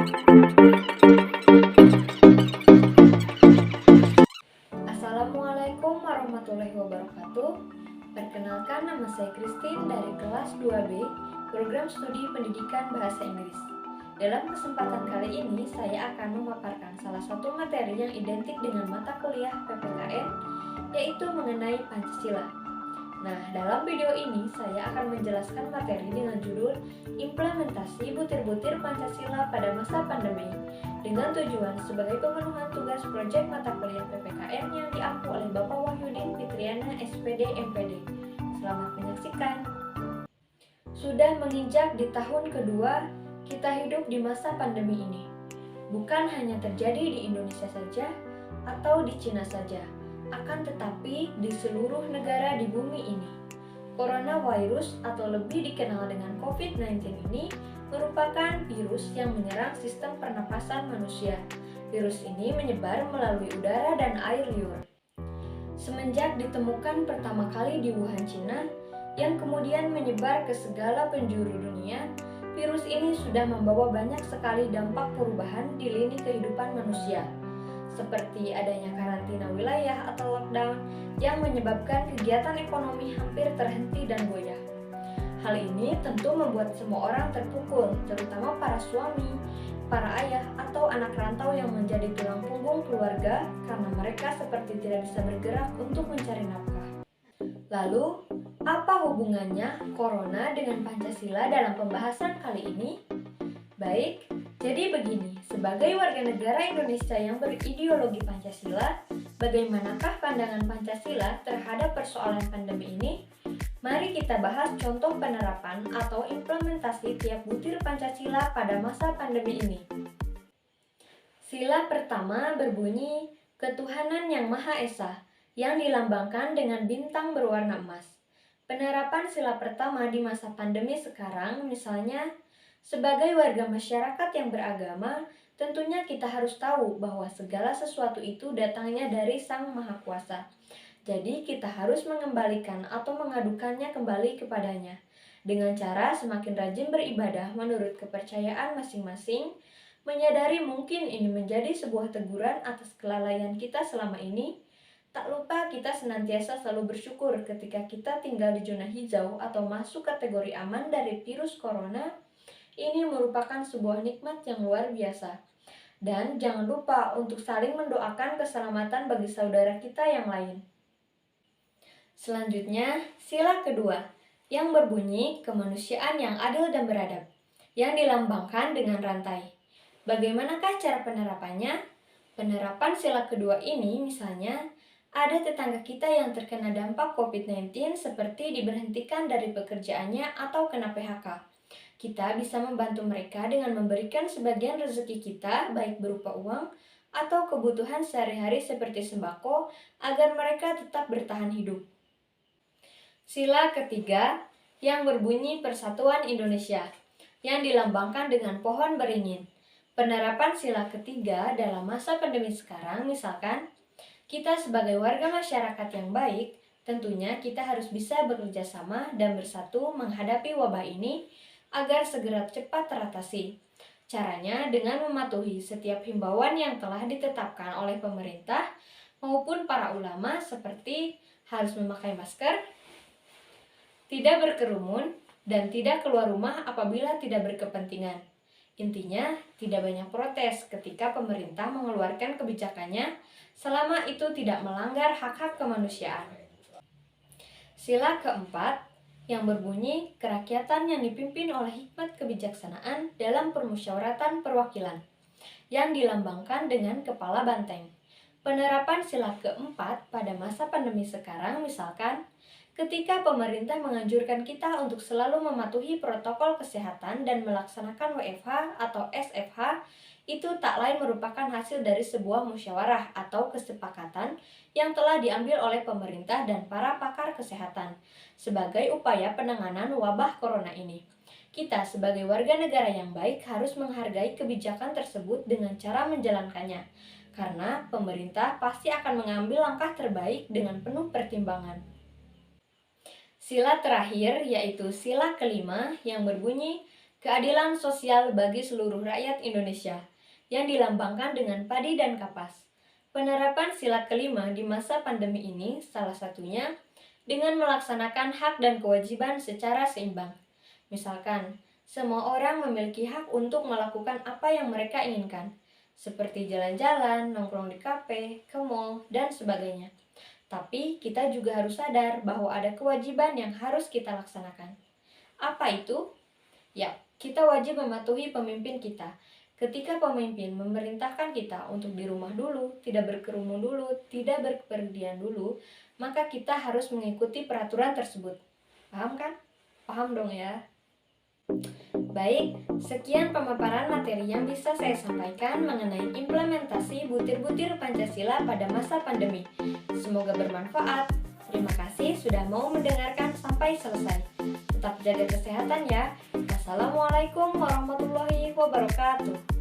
Assalamualaikum warahmatullahi wabarakatuh. Perkenalkan, nama saya Christine dari kelas 2B, Program Studi Pendidikan Bahasa Inggris. Dalam kesempatan kali ini, saya akan memaparkan salah satu materi yang identik dengan mata kuliah PPKN, yaitu mengenai Pancasila. Nah, dalam video ini saya akan menjelaskan materi dengan judul Implementasi Butir-Butir Pancasila pada Masa Pandemi dengan tujuan sebagai pemenuhan tugas proyek mata kuliah PPKN yang diampu oleh Bapak Wahyudin Fitriana SPD MPD. Selamat menyaksikan. Sudah menginjak di tahun kedua kita hidup di masa pandemi ini. Bukan hanya terjadi di Indonesia saja atau di Cina saja, akan tetapi di seluruh negara di bumi ini. Coronavirus atau lebih dikenal dengan COVID-19 ini merupakan virus yang menyerang sistem pernapasan manusia. Virus ini menyebar melalui udara dan air liur. Semenjak ditemukan pertama kali di Wuhan, Cina, yang kemudian menyebar ke segala penjuru dunia, virus ini sudah membawa banyak sekali dampak perubahan di lini kehidupan manusia, seperti adanya karantina wilayah atau lockdown yang menyebabkan kegiatan ekonomi hampir terhenti dan goyah. Hal ini tentu membuat semua orang terpukul, terutama para suami, para ayah, atau anak rantau yang menjadi tulang punggung keluarga karena mereka seperti tidak bisa bergerak untuk mencari nafkah. Lalu, apa hubungannya Corona dengan Pancasila dalam pembahasan kali ini? Baik, jadi begini, sebagai warga negara Indonesia yang berideologi Pancasila, bagaimanakah pandangan Pancasila terhadap persoalan pandemi ini? Mari kita bahas contoh penerapan atau implementasi tiap butir Pancasila pada masa pandemi ini. Sila pertama berbunyi, Ketuhanan Yang Maha Esa, yang dilambangkan dengan bintang berwarna emas. Penerapan sila pertama di masa pandemi sekarang, misalnya, sebagai warga masyarakat yang beragama, tentunya kita harus tahu bahwa segala sesuatu itu datangnya dari Sang Maha Kuasa. Jadi kita harus mengembalikan atau mengadukannya kembali kepadanya dengan cara semakin rajin beribadah menurut kepercayaan masing-masing, menyadari mungkin ini menjadi sebuah teguran atas kelalaian kita selama ini. Tak lupa kita senantiasa selalu bersyukur ketika kita tinggal di zona hijau atau masuk kategori aman dari virus corona. Ini merupakan sebuah nikmat yang luar biasa. Dan jangan lupa untuk saling mendoakan keselamatan bagi saudara kita yang lain. Selanjutnya, sila kedua, yang berbunyi kemanusiaan yang adil dan beradab, yang dilambangkan dengan rantai. Bagaimanakah cara penerapannya? Penerapan sila kedua ini misalnya, ada tetangga kita yang terkena dampak COVID-19 seperti diberhentikan dari pekerjaannya atau kena PHK. Kita bisa membantu mereka dengan memberikan sebagian rezeki kita, baik berupa uang atau kebutuhan sehari-hari seperti sembako, agar mereka tetap bertahan hidup. Sila ketiga, yang berbunyi Persatuan Indonesia, yang dilambangkan dengan pohon beringin. Penerapan sila ketiga dalam masa pandemi sekarang, misalkan, kita sebagai warga masyarakat yang baik, tentunya kita harus bisa bekerja sama dan bersatu menghadapi wabah ini agar segera cepat teratasi. Caranya dengan mematuhi setiap himbauan yang telah ditetapkan oleh pemerintah maupun para ulama seperti harus memakai masker, tidak berkerumun, dan tidak keluar rumah apabila tidak berkepentingan. Intinya, tidak banyak protes ketika pemerintah mengeluarkan kebijakannya selama itu tidak melanggar hak-hak kemanusiaan. Sila keempat, yang berbunyi kerakyatan yang dipimpin oleh hikmat kebijaksanaan dalam permusyawaratan perwakilan, yang dilambangkan dengan kepala banteng. Penerapan sila keempat pada masa pandemi sekarang misalkan, ketika pemerintah menganjurkan kita untuk selalu mematuhi protokol kesehatan dan melaksanakan WFH atau SFH, itu tak lain merupakan hasil dari sebuah musyawarah atau kesepakatan yang telah diambil oleh pemerintah dan para pakar kesehatan sebagai upaya penanganan wabah corona ini. Kita sebagai warga negara yang baik harus menghargai kebijakan tersebut dengan cara menjalankannya, karena pemerintah pasti akan mengambil langkah terbaik dengan penuh pertimbangan. Sila terakhir yaitu sila kelima yang berbunyi keadilan sosial bagi seluruh rakyat Indonesia yang dilambangkan dengan padi dan kapas. Penerapan sila kelima di masa pandemi ini salah satunya dengan melaksanakan hak dan kewajiban secara seimbang. Misalkan, semua orang memiliki hak untuk melakukan apa yang mereka inginkan, seperti jalan-jalan, nongkrong di kafe, ke mall, dan sebagainya. Tapi kita juga harus sadar bahwa ada kewajiban yang harus kita laksanakan. Apa itu? Ya, kita wajib mematuhi pemimpin kita. Ketika pemimpin memerintahkan kita untuk di rumah dulu, tidak berkerumun dulu, tidak berpergian dulu, maka kita harus mengikuti peraturan tersebut. Paham kan? Paham dong ya? Baik, sekian pemaparan materi yang bisa saya sampaikan mengenai implementasi butir-butir Pancasila pada masa pandemi. Semoga bermanfaat. Terima kasih sudah mau mendengarkan sampai selesai. Tetap jaga kesehatan ya. Wassalamualaikum warahmatullahi wabarakatuh.